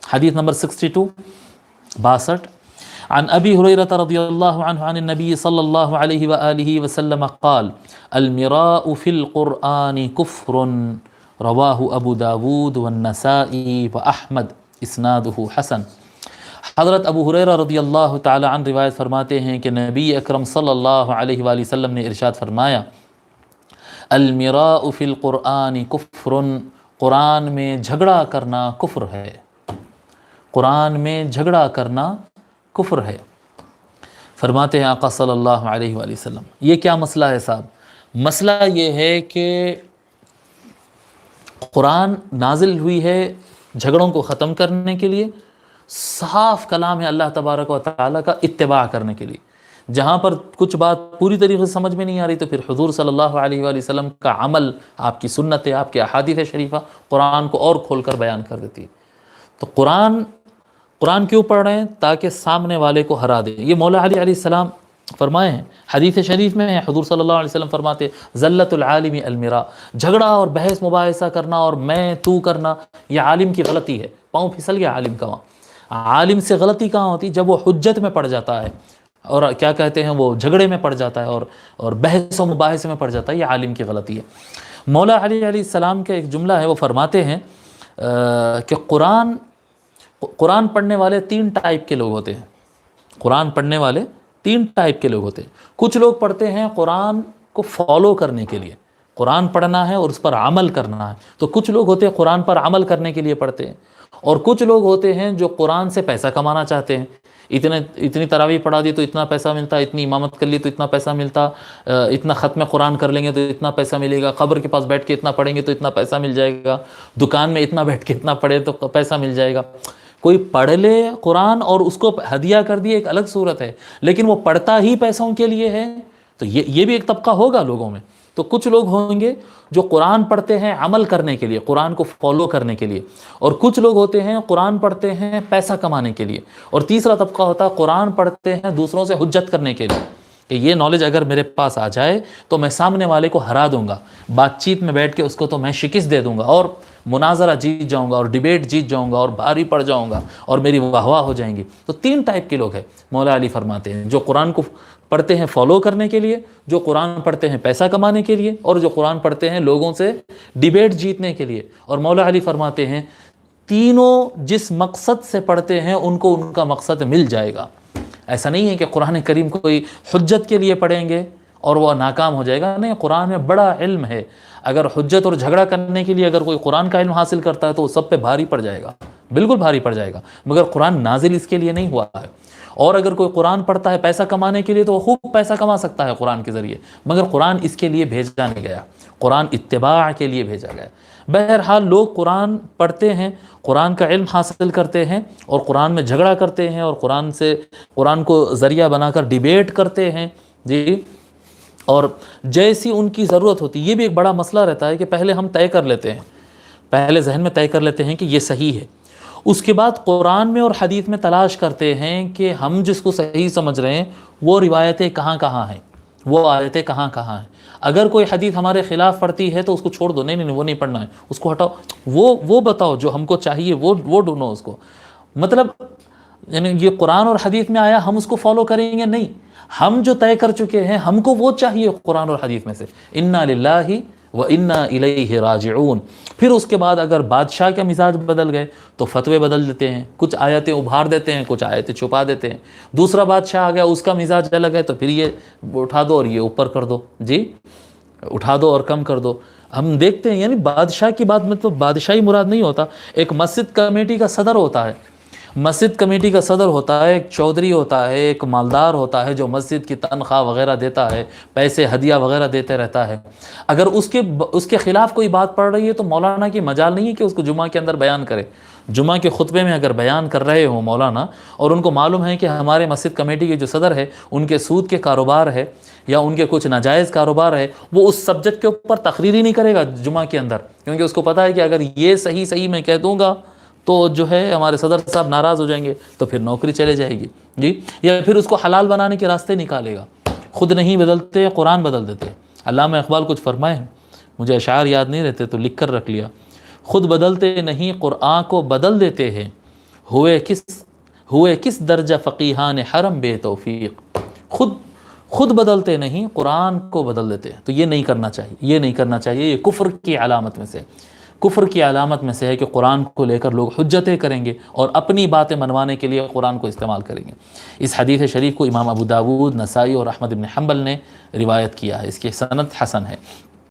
حدیث نمبر 62 عن ابی ہریرہ رضی اللہ عنہ عن النبی صلی اللہ علیہ وآلہ وسلم قال المراء فی القرآن کفر رواہ ابو داود والنسائی واحمد اسنادہ حسن۔ حضرت ابو ہریرہ رضی اللہ تعالی عنہ روایت فرماتے ہیں کہ نبی اکرم صلی اللہ علیہ وآلہ وسلم نے ارشاد فرمایا المراء فی القرآن کفر، قرآن میں جھگڑا کرنا کفر ہے، قرآن میں جھگڑا کرنا کفر ہے۔ فرماتے ہیں آقا صلی اللہ علیہ وآلہ وسلم، یہ کیا مسئلہ ہے صاحب؟ مسئلہ یہ ہے کہ قرآن نازل ہوئی ہے جھگڑوں کو ختم کرنے کے لیے، صاف کلام ہے اللہ تبارک و تعالیٰ کا اتباع کرنے کے لیے۔ جہاں پر کچھ بات پوری طریقے سے سمجھ میں نہیں آ رہی تو پھر حضور صلی اللہ علیہ وآلہ وسلم کا عمل، آپ کی سنت ہے، آپ کے احادیث شریفہ قرآن کو اور کھول کر بیان کر دیتی ہے۔ تو قرآن کیوں پڑھ رہے ہیں؟ تاکہ سامنے والے کو ہرا دے۔ یہ مولا علی علیہ السلام فرمائے ہیں، حدیث شریف میں ہے، حضور صلی اللہ علیہ وسلم فرماتے ذلت العالم المراء، جھگڑا اور بحث مباحثہ کرنا اور میں تو کرنا یہ عالم کی غلطی ہے۔ پاؤں پھسل گیا عالم کا وہاں۔ عالم سے غلطی کہاں ہوتی؟ جب وہ حجت میں پڑ جاتا ہے اور کیا کہتے ہیں وہ جھگڑے میں پڑ جاتا ہے اور بحث و مباحثے میں پڑ جاتا ہے، یہ عالم کی غلطی ہے۔ مولا علی علیہ السلام کا ایک جملہ ہے، وہ فرماتے ہیں کہ قرآن پڑھنے والے 3 ٹائپ کے لوگ ہوتے ہیں۔ قرآن پڑھنے والے 3 ٹائپ کے لوگ ہوتے ہیں۔ کچھ لوگ پڑھتے ہیں قرآن کو فالو کرنے کے لیے، قرآن پڑھنا ہے اور اس پر عمل کرنا ہے، تو کچھ لوگ ہوتے ہیں قرآن پر عمل کرنے کے لیے پڑھتے ہیں، اور کچھ لوگ ہوتے ہیں جو قرآن سے پیسہ کمانا چاہتے ہیں۔ اتنی تراویح پڑھا دی تو اتنا پیسہ ملتا، اتنی امامت کر لی تو اتنا پیسہ ملتا، اتنا ختم قرآن کر لیں گے تو اتنا پیسہ ملے گا، قبر کے پاس بیٹھ کے اتنا پڑھیں گے تو اتنا پیسہ مل جائے گا، دکان میں اتنا بیٹھ کے اتنا پڑھے تو پیسہ مل جائے گا۔ کوئی پڑھ لے قرآن اور اس کو ہدیہ کر دیے، ایک الگ صورت ہے، لیکن وہ پڑھتا ہی پیسوں کے لیے ہے تو یہ بھی ایک طبقہ ہوگا لوگوں میں۔ تو کچھ لوگ ہوں گے جو قرآن پڑھتے ہیں عمل کرنے کے لیے، قرآن کو فالو کرنے کے لیے، اور کچھ لوگ ہوتے ہیں قرآن پڑھتے ہیں پیسہ کمانے کے لیے، اور تیسرا طبقہ ہوتا ہے قرآن پڑھتے ہیں دوسروں سے حجت کرنے کے لیے کہ یہ نالج اگر میرے پاس آ جائے تو میں سامنے والے کو ہرا دوں گا، بات چیت میں بیٹھ کے اس کو تو میں شکست دے دوں گا اور مناظرہ جیت جاؤں گا اور ڈیبیٹ جیت جاؤں گا اور بھاری پڑ جاؤں گا اور میری واہ واہ ہو جائیں گی۔ تو 3 ٹائپ کے لوگ ہیں مولا علی فرماتے ہیں، جو قرآن کو پڑھتے ہیں فالو کرنے کے لیے، جو قرآن پڑھتے ہیں پیسہ کمانے کے لیے، اور جو قرآن پڑھتے ہیں لوگوں سے ڈیبیٹ جیتنے کے لیے۔ اور مولا علی فرماتے ہیں تینوں جس مقصد سے پڑھتے ہیں ان کو ان کا مقصد مل جائے گا۔ ایسا نہیں ہے کہ قرآن کریم کوئی حجت کے لیے پڑھیں گے اور وہ ناکام ہو جائے گا، نہیں، قرآن میں بڑا علم ہے۔ اگر حجت اور جھگڑا کرنے کے لیے اگر کوئی قرآن کا علم حاصل کرتا ہے تو وہ سب پہ بھاری پڑ جائے گا، بالکل بھاری پڑ جائے گا، مگر قرآن نازل اس کے لیے نہیں ہوا ہے۔ اور اگر کوئی قرآن پڑھتا ہے پیسہ کمانے کے لیے تو وہ خوب پیسہ کما سکتا ہے قرآن کے ذریعے، مگر قرآن اس کے لیے بھیجا نہیں گیا، قرآن اتباع کے لیے بھیجا گیا۔ بہرحال لوگ قرآن پڑھتے ہیں، قرآن کا علم حاصل کرتے ہیں اور قرآن میں جھگڑا کرتے ہیں اور قرآن کو ذریعہ بنا کر ڈیبیٹ کرتے ہیں، جی، اور جیسی ان کی ضرورت ہوتی ہے۔ یہ بھی ایک بڑا مسئلہ رہتا ہے کہ پہلے ہم طے کر لیتے ہیں، پہلے ذہن میں طے کر لیتے ہیں کہ یہ صحیح ہے، اس کے بعد قرآن میں اور حدیث میں تلاش کرتے ہیں کہ ہم جس کو صحیح سمجھ رہے ہیں وہ روایتیں کہاں کہاں ہیں، وہ آیتیں کہاں کہاں ہیں۔ اگر کوئی حدیث ہمارے خلاف پڑتی ہے تو اس کو چھوڑ دو، نہیں وہ نہیں پڑھنا ہے، اس کو ہٹاؤ، وہ بتاؤ جو ہم کو چاہیے، وہ ڈھونڈو اس کو۔ مطلب یعنی یہ قرآن اور حدیث میں آیا ہم اس کو فالو کریں گے، نہیں، ہم جو طے کر چکے ہیں ہم کو وہ چاہیے قرآن اور حدیث میں سے، انا للہ و انا الیہ راجعون۔ پھر اس کے بعد اگر بادشاہ کا مزاج بدل گئے تو فتوے بدل دیتے ہیں، کچھ آیتیں ابھار دیتے ہیں، کچھ آیتیں چھپا دیتے ہیں۔ دوسرا بادشاہ آ گیا، اس کا مزاج الگ ہے تو پھر یہ اٹھا دو اور یہ اوپر کر دو، جی، اٹھا دو اور کم کر دو۔ ہم دیکھتے ہیں، یعنی بادشاہ کی بات میں تو بادشاہی مراد نہیں ہوتا، ایک مسجد کمیٹی کا صدر ہوتا ہے، مسجد کمیٹی کا صدر ہوتا ہے، ایک چودھری ہوتا ہے، ایک مالدار ہوتا ہے جو مسجد کی تنخواہ وغیرہ دیتا ہے، پیسے ہدیہ وغیرہ دیتے رہتا ہے۔ اگر اس کے خلاف کوئی بات پڑ رہی ہے تو مولانا کی مجال نہیں ہے کہ اس کو جمعہ کے اندر بیان کرے۔ جمعہ کے خطبے میں اگر بیان کر رہے ہوں مولانا اور ان کو معلوم ہے کہ ہمارے مسجد کمیٹی کے جو صدر ہے ان کے سود کے کاروبار ہے یا ان کے کچھ ناجائز کاروبار ہے، وہ اس سبجیکٹ کے اوپر تقریر ہی نہیں کرے گا جمعہ کے اندر، کیونکہ اس کو پتہ ہے کہ اگر یہ صحیح میں کہہ دوں گا تو جو ہے ہمارے صدر صاحب ناراض ہو جائیں گے تو پھر نوکری چلے جائے گی، جی، یا پھر اس کو حلال بنانے کے راستے نکالے گا۔ خود نہیں بدلتے، قرآن بدل دیتے۔ علامہ اقبال کچھ فرمائے ہیں، مجھے اشعار یاد نہیں رہتے تو لکھ کر رکھ لیا، خود بدلتے نہیں قرآن کو بدل دیتے ہیں، ہوئے کس درجہ فقیہان حرم بے توفیق، خود بدلتے نہیں، قرآن کو بدل دیتے ہیں۔ تو یہ نہیں کرنا چاہیے، یہ نہیں کرنا چاہیے، یہ کفر کی علامت میں سے، کفر کی علامت میں سے ہے کہ قرآن کو لے کر لوگ حجتیں کریں گے اور اپنی باتیں منوانے کے لیے قرآن کو استعمال کریں گے۔ اس حدیث شریف کو امام ابو داود، نسائی اور احمد بن حنبل نے روایت کیا ہے، اس کی سند حسن ہے۔